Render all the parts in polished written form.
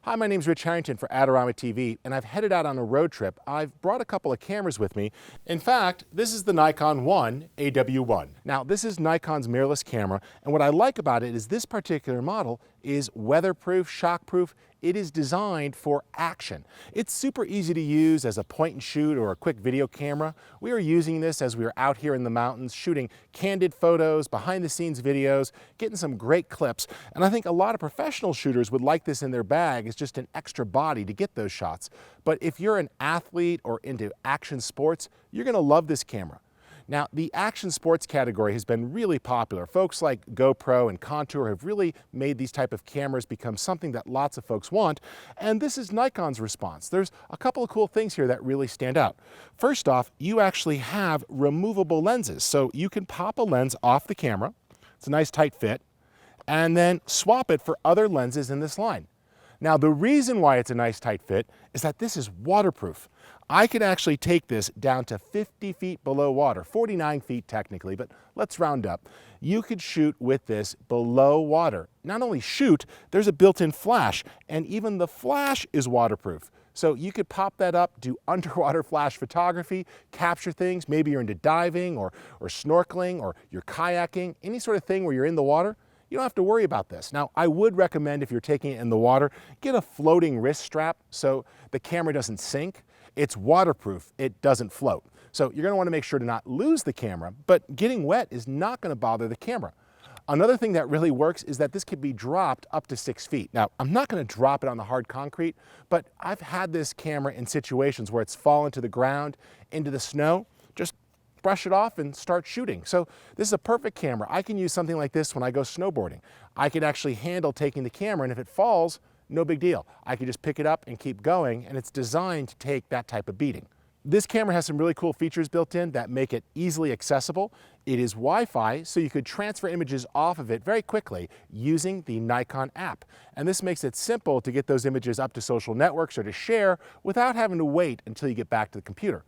Hi, my name's Rich Harrington for Adorama TV, and I've headed out on a road trip. I've brought a couple of cameras with me. In fact, this is the Nikon 1 AW1. Now, this is Nikon's mirrorless camera, and what I like about it is this particular model is weatherproof, shockproof. It is designed for action. It's super easy to use as a point and shoot or a quick video camera. We are using this as we are out here in the mountains shooting candid photos, behind the scenes videos, getting some great clips. And I think a lot of professional shooters would like this in their bag as just an extra body to get those shots. But if you're an athlete or into action sports, you're gonna love this camera. Now, the action sports category has been really popular. Folks like GoPro and Contour have really made these type of cameras become something that lots of folks want, and this is Nikon's response. There's a couple of cool things here that really stand out. First off, you actually have removable lenses, so you can pop a lens off the camera. It's a nice tight fit, and then swap it for other lenses in this line. Now, the reason why it's a nice tight fit is that this is waterproof. I could actually take this down to 50 feet below water, 49 feet technically, but let's round up. You could shoot with this below water. Not only shoot, there's a built-in flash, and even the flash is waterproof. So you could pop that up, do underwater flash photography, capture things. Maybe you're into diving or snorkeling or you're kayaking, any sort of thing where you're in the water. You don't have to worry about this. Now, I would recommend if you're taking it in the water, get a floating wrist strap so the camera doesn't sink. It's waterproof, it doesn't float. So you're gonna wanna make sure to not lose the camera, but getting wet is not gonna bother the camera. Another thing that really works is that this could be dropped up to 6 feet. Now, I'm not gonna drop it on the hard concrete, but I've had this camera in situations where it's fallen to the ground, into the snow. Just brush it off and start shooting. So this is a perfect camera. I can use something like this when I go snowboarding. I could actually handle taking the camera, and if it falls, no big deal. I could just pick it up and keep going, and it's designed to take that type of beating. This camera has some really cool features built in that make it easily accessible. It is Wi-Fi, so you could transfer images off of it very quickly using the Nikon app. And this makes it simple to get those images up to social networks or to share without having to wait until you get back to the computer.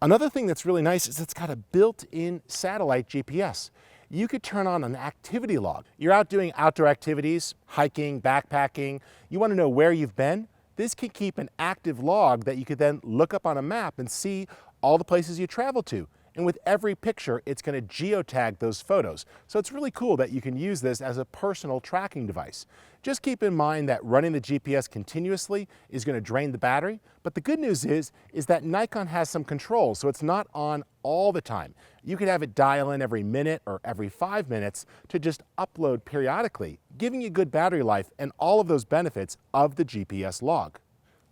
Another thing that's really nice is it's got a built-in satellite GPS. You could turn on an activity log. You're out doing outdoor activities, hiking, backpacking. You want to know where you've been? This can keep an active log that you could then look up on a map and see all the places you travel to. And with every picture, it's going to geotag those photos. So it's really cool that you can use this as a personal tracking device. Just keep in mind that running the GPS continuously is going to drain the battery. But the good news is that Nikon has some controls, so it's not on all the time. You could have it dial in every minute or every 5 minutes to just upload periodically, giving you good battery life and all of those benefits of the GPS log.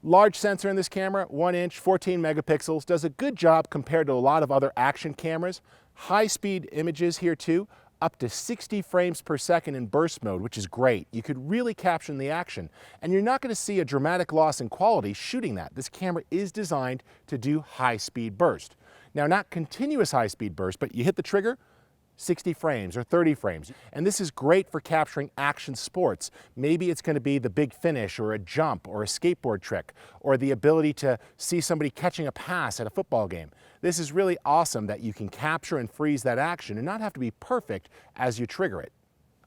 Large sensor in this camera, 1 inch, 14 megapixels, does a good job compared to a lot of other action cameras. High-speed images here too, up to 60 frames per second in burst mode, which is great. You could really capture the action, and you're not going to see a dramatic loss in quality shooting that. This camera is designed to do high-speed burst. Now, not continuous high-speed burst, but you hit the trigger, 60 frames or 30 frames. And this is great for capturing action sports. Maybe it's going to be the big finish or a jump or a skateboard trick or the ability to see somebody catching a pass at a football game. This is really awesome that you can capture and freeze that action and not have to be perfect as you trigger it.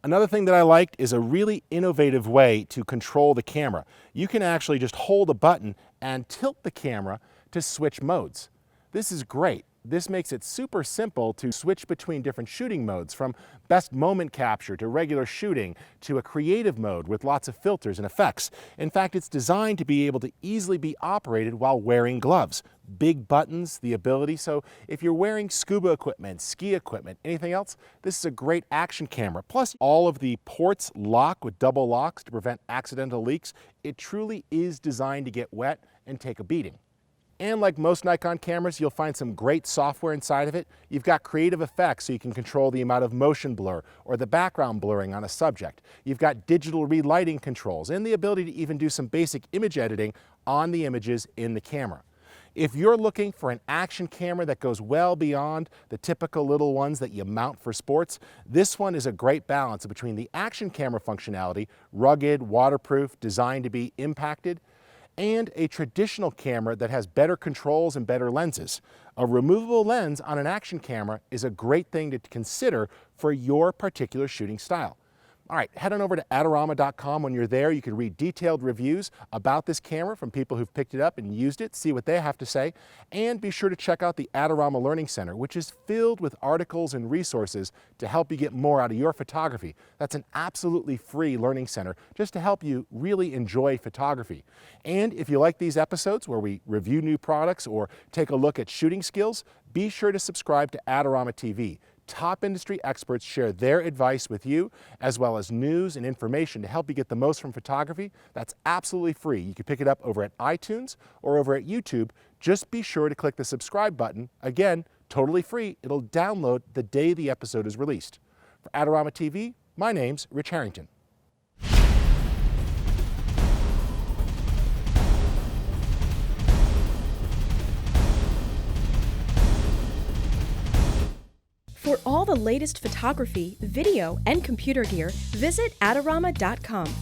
Another thing that I liked is a really innovative way to control the camera. You can actually just hold a button and tilt the camera to switch modes. This is great. This makes it super simple to switch between different shooting modes, from best moment capture to regular shooting to a creative mode with lots of filters and effects. In fact, it's designed to be able to easily be operated while wearing gloves. Big buttons, the ability, so if you're wearing scuba equipment, ski equipment, anything else, this is a great action camera. Plus, all of the ports lock with double locks to prevent accidental leaks. It truly is designed to get wet and take a beating. And like most Nikon cameras, you'll find some great software inside of it. You've got creative effects so you can control the amount of motion blur or the background blurring on a subject. You've got digital relighting controls and the ability to even do some basic image editing on the images in the camera. If you're looking for an action camera that goes well beyond the typical little ones that you mount for sports, this one is a great balance between the action camera functionality, rugged, waterproof, designed to be impacted, and a traditional camera that has better controls and better lenses. A removable lens on an action camera is a great thing to consider for your particular shooting style. All right, head on over to Adorama.com. When you're there, you can read detailed reviews about this camera from people who've picked it up and used it, see what they have to say, and be sure to check out the Adorama Learning Center, which is filled with articles and resources to help you get more out of your photography. That's an absolutely free learning center just to help you really enjoy photography. And if you like these episodes where we review new products or take a look at shooting skills, be sure to subscribe to Adorama TV. Top industry experts share their advice with you, as well as news and information to help you get the most from photography. That's absolutely free. You can pick it up over at iTunes or over at YouTube. Just be sure to click the subscribe button. Again, totally free. It'll download the day the episode is released. For Adorama TV, my name's Rich Harrington. For all the latest photography, video, and computer gear, visit Adorama.com.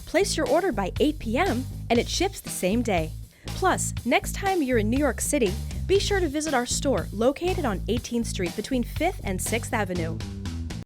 Place your order by 8 p.m. and it ships the same day. Plus, next time you're in New York City, be sure to visit our store located on 18th Street between 5th and 6th Avenue.